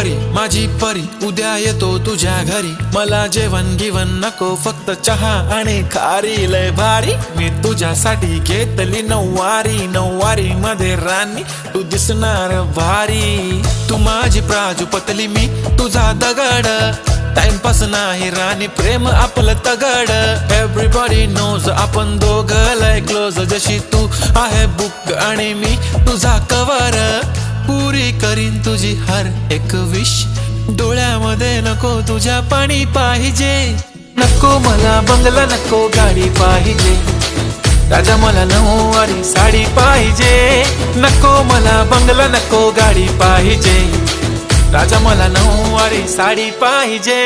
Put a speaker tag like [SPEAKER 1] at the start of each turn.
[SPEAKER 1] परी माझी परी उद्या येतो तुझ्या घरी, मला जेवण गिवण नको फक्त चहा आणि खारी, लय भारी मी तुझ्यासाठी घेतली नऊवारी, नऊवारी मध्ये राणी तू दिसणार भारी, तू माझी प्राजूपतली मी तुझा दगड, टाइमपास नाही राणी प्रेम आपलं तगड, एव्हरीबॉडी नोज आपण दोघं लय क्लोज, जशी तू आहे बुक आणि मी तुझा कवर, पुरी करीन तुझी हर एक विश, डोळ्यामध्ये नको तुझ्या पाणी पाहिजे, नको मला बंगला नको गाडी पाहिजे, राजा मला नऊवारी साडी पाहिजे, नको मला बंगला नको गाडी पाहिजे, राजा मला नऊवारी साडी पाहिजे।